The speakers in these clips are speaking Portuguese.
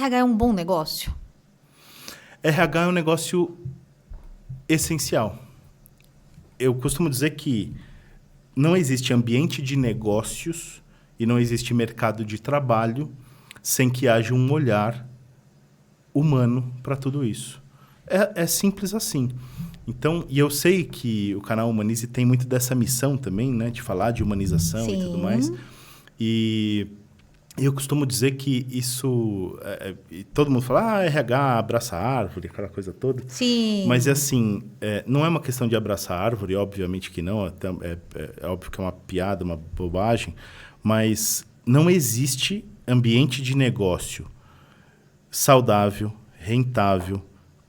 RH é um bom negócio? RH é um negócio essencial. Eu costumo dizer que não existe ambiente de negócios e não existe mercado de trabalho sem que haja um olhar humano para tudo isso. É simples assim. Então, e eu sei que o canal Humanize tem muito dessa missão também, né, de falar de humanização e tudo mais. E eu costumo dizer que isso... todo mundo fala, RH, abraça a árvore, aquela coisa toda. Sim. Mas, assim, não é uma questão de abraçar a árvore, obviamente que não. É óbvio que é uma piada, uma bobagem. Mas não existe ambiente de negócio saudável, rentável,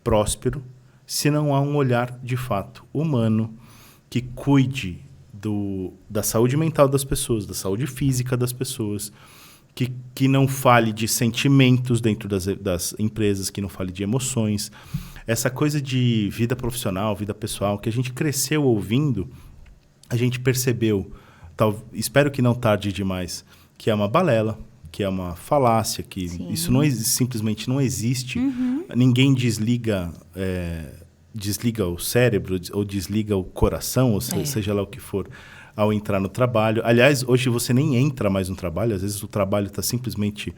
próspero, se não há um olhar, de fato, humano, que cuide da saúde mental das pessoas, da saúde física das pessoas, que não fale de sentimentos dentro das empresas, que não fale de emoções. Essa coisa de vida profissional, vida pessoal, que a gente cresceu ouvindo, a gente percebeu, espero que não tarde demais, que é uma balela, que é uma falácia, que isso simplesmente não existe. Ninguém desliga o cérebro ou desliga o coração, ou seja lá o que for, ao entrar no trabalho. Aliás, hoje você nem entra mais no trabalho, às vezes o trabalho está simplesmente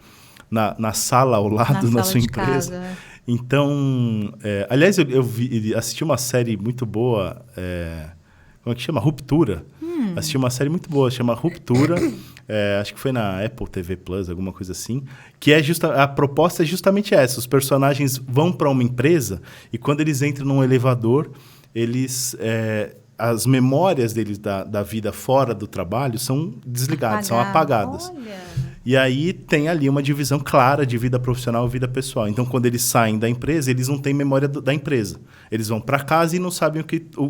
na sala ao lado, na sua empresa. Casa. Então, aliás, eu assisti uma série muito boa, como é que chama? Ruptura. Assisti uma série muito boa, chama Ruptura, acho que foi na Apple TV Plus, alguma coisa assim, que a proposta é justamente essa: os personagens vão para uma empresa e quando eles entram num elevador, as memórias deles da vida fora do trabalho são desligadas, são apagadas. Olha. E aí tem ali uma divisão clara de vida profissional e vida pessoal. Então, quando eles saem da empresa, eles não têm memória da empresa. Eles vão para casa e não sabem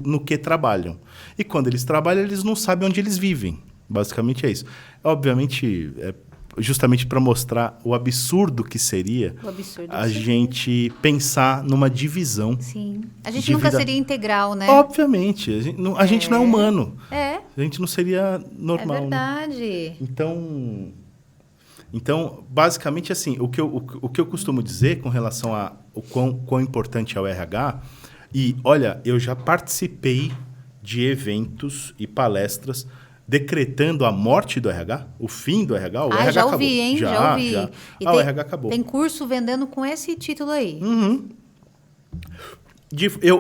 no que trabalham. E quando eles trabalham, eles não sabem onde eles vivem. Basicamente é isso. Obviamente, justamente para mostrar o absurdo que seria a gente pensar numa divisão. Sim. A gente nunca seria integral, né? Obviamente. A gente não é humano. A gente não seria normal. É verdade. Né? Então, basicamente, assim, o que eu costumo dizer com relação a quão importante é o RH, e, olha, eu já participei de eventos e palestras decretando a morte do RH, o fim do RH, o RH já acabou. ouvi, hein? Já ouvi. O RH acabou. Tem curso vendendo com esse título aí.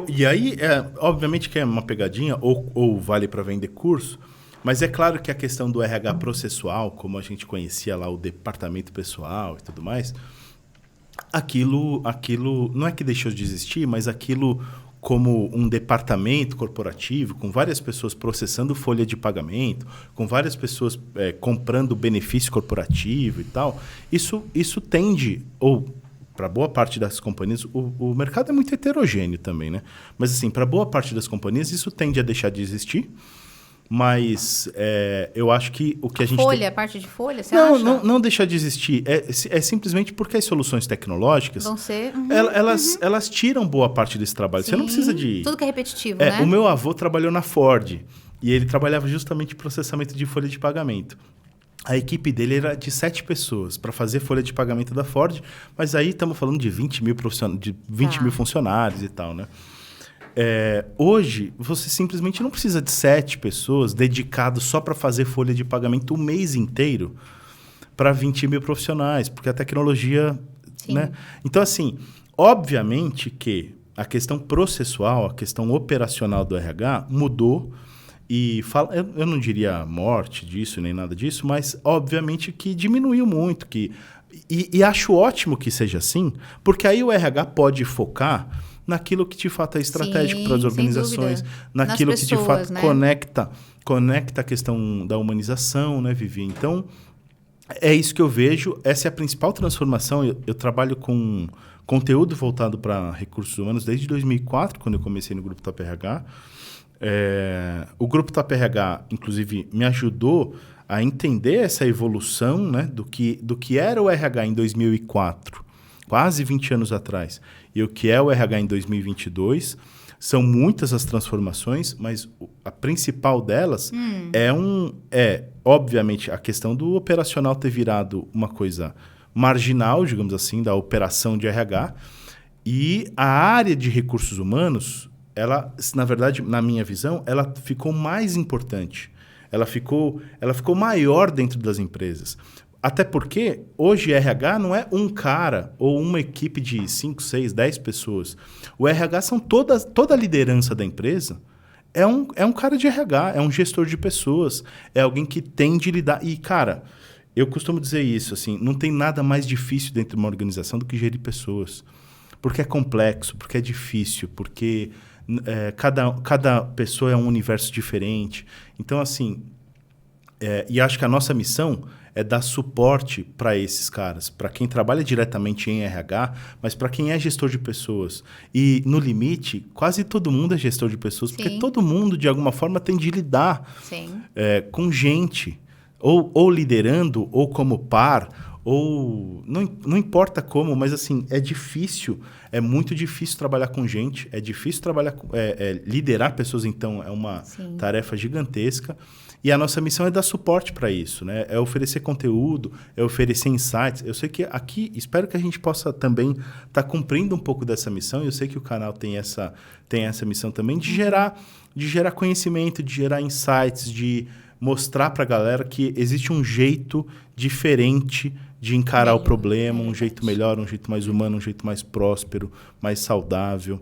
E aí, obviamente que é uma pegadinha, ou vale para vender curso, mas é claro que a questão do RH processual, como a gente conhecia lá o departamento pessoal e tudo mais, aquilo não é que deixou de existir, mas aquilo como um departamento corporativo, com várias pessoas processando folha de pagamento, com várias pessoas comprando benefício corporativo e tal, isso tende, ou para boa parte das companhias, o mercado é muito heterogêneo também, né? Mas assim, para boa parte das companhias, isso tende a deixar de existir. Mas eu acho que o que a gente... A parte de folha, você acha? Não deixar de existir. É simplesmente porque as soluções tecnológicas... Vão ser... Elas tiram boa parte desse trabalho. Sim. Você não precisa de... Tudo que é repetitivo, né? O meu avô trabalhou na Ford. E ele trabalhava justamente em processamento de folha de pagamento. A equipe dele era de 7 pessoas para fazer folha de pagamento da Ford. Mas aí estamos falando de 20 mil funcionários e tal, né? Hoje, você simplesmente não precisa de 7 pessoas dedicadas só para fazer folha de pagamento o mês inteiro para 20 mil profissionais, porque a tecnologia... Né? Então, assim, obviamente que a questão processual, a questão operacional do RH mudou e eu não diria morte disso, nem nada disso, mas obviamente que diminuiu muito. E acho ótimo que seja assim, porque aí o RH pode focar naquilo que de fato é estratégico para as organizações, naquilo que de fato, né, conecta a questão da humanização, né, Vivi? Então, é isso que eu vejo. Essa é a principal transformação. Eu trabalho com conteúdo voltado para recursos humanos desde 2004, quando eu comecei no Grupo Top RH. O Grupo Top RH, inclusive, me ajudou a entender essa evolução, né, do que era o RH em 2004, quase 20 anos atrás, e o que é o RH em 2022. São muitas as transformações, mas a principal delas obviamente, a questão do operacional ter virado uma marginal, digamos assim, da operação de RH. E a área de recursos humanos, ela, na verdade, na minha visão, ela ficou mais importante. Ela ficou maior dentro das empresas. Até porque hoje RH não é um cara ou uma equipe de 5, 6, 10 pessoas. O RH são toda a liderança da empresa. É um cara de RH, é um gestor de pessoas, é alguém que tem de lidar. E, cara, eu costumo dizer isso, assim, não tem nada mais difícil dentro de uma organização do que gerir pessoas. Porque é complexo, porque é difícil, porque cada pessoa é um universo diferente. Então, assim, e acho que a nossa missão é dar suporte para esses caras, para quem trabalha diretamente em RH, mas para quem é gestor de pessoas. E, no limite, quase todo mundo é gestor de pessoas, porque todo mundo, de alguma forma, tem de lidar com gente, ou liderando, ou como par, ou não importa como, mas assim, é difícil, é muito difícil trabalhar com gente, é difícil liderar pessoas, então é uma tarefa gigantesca. E a nossa missão é dar suporte para isso, né? É oferecer conteúdo, é oferecer insights. Eu sei que aqui, espero que a gente possa também estar cumprindo um pouco dessa missão. Eu sei que o canal tem essa missão também de gerar conhecimento, de gerar insights, de mostrar para a galera que existe um jeito diferente de encarar o problema, um jeito melhor, um jeito mais humano, um jeito mais próspero, mais saudável,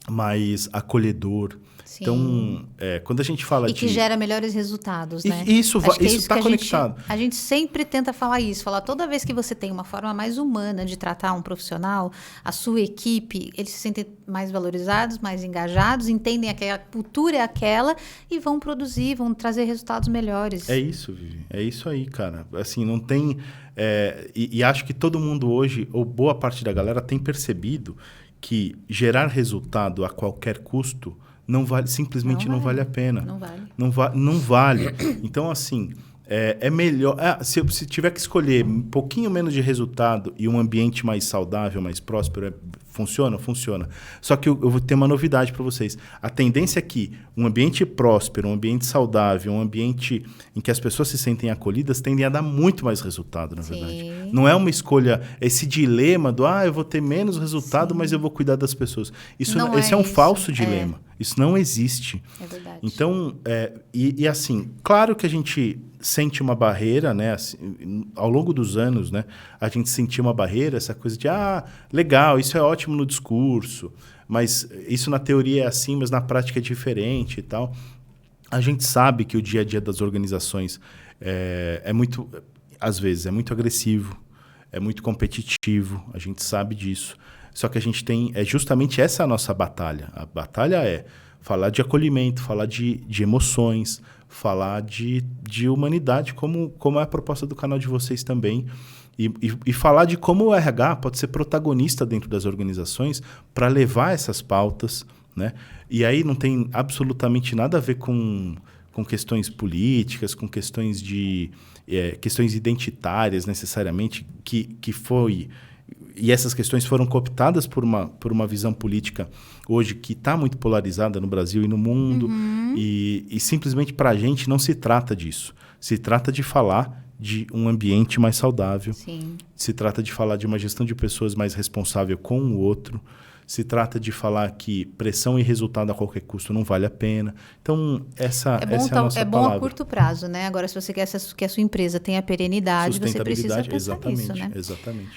mais acolhedor. Sim. Então, quando a gente fala de... E que gera melhores resultados, né? Isso está conectado. A gente sempre tenta falar isso. Falar toda vez que você tem uma forma mais humana de tratar um profissional, a sua equipe, eles se sentem mais valorizados, mais engajados, entendem que a cultura é aquela e vão produzir, vão trazer resultados melhores. É isso, Vivi. É isso aí, cara. Assim, não tem... E acho que todo mundo hoje, ou boa parte da galera, tem percebido que gerar resultado a qualquer custo simplesmente não vale a pena. Não vale. Então, assim, é melhor... Se tiver que escolher um pouquinho menos de resultado e um ambiente mais saudável, mais próspero, funciona? Funciona. Só que eu vou ter uma novidade para vocês. A tendência é que um ambiente próspero, um ambiente saudável, um ambiente em que as pessoas se sentem acolhidas, tendem a dar muito mais resultado, na verdade. Não é uma escolha, esse dilema do eu vou ter menos resultado, mas eu vou cuidar das pessoas. Esse é um falso dilema. Isso não existe. É verdade. Então, assim, claro que a gente sente uma barreira, né? Assim, ao longo dos anos, né? A gente sentiu uma barreira, essa coisa de, legal, isso é ótimo no discurso, mas isso na teoria é assim, mas na prática é diferente e tal. A gente sabe que o dia a dia das organizações às vezes, é muito agressivo, é muito competitivo, a gente sabe disso. Só que a gente tem... justamente essa a nossa batalha. A batalha é falar de acolhimento, falar de emoções, falar de humanidade, como é a proposta do canal de vocês também. E falar de como o RH pode ser protagonista dentro das organizações para levar essas pautas, né? E aí não tem absolutamente nada a ver com questões políticas, com questões questões identitárias, necessariamente, que foi... E essas questões foram cooptadas por uma visão política hoje que está muito polarizada no Brasil e no mundo. E simplesmente para a gente não se trata disso. Se trata de falar de um ambiente mais saudável. Sim. Se trata de falar de uma gestão de pessoas mais responsável com o outro. Se trata de falar que pressão e resultado a qualquer custo não vale a pena. Então, essa é a nossa palavra. É bom a curto prazo, né? Agora, se você quer que a sua empresa tenha perenidade, você precisa pensar nisso, né? Exatamente.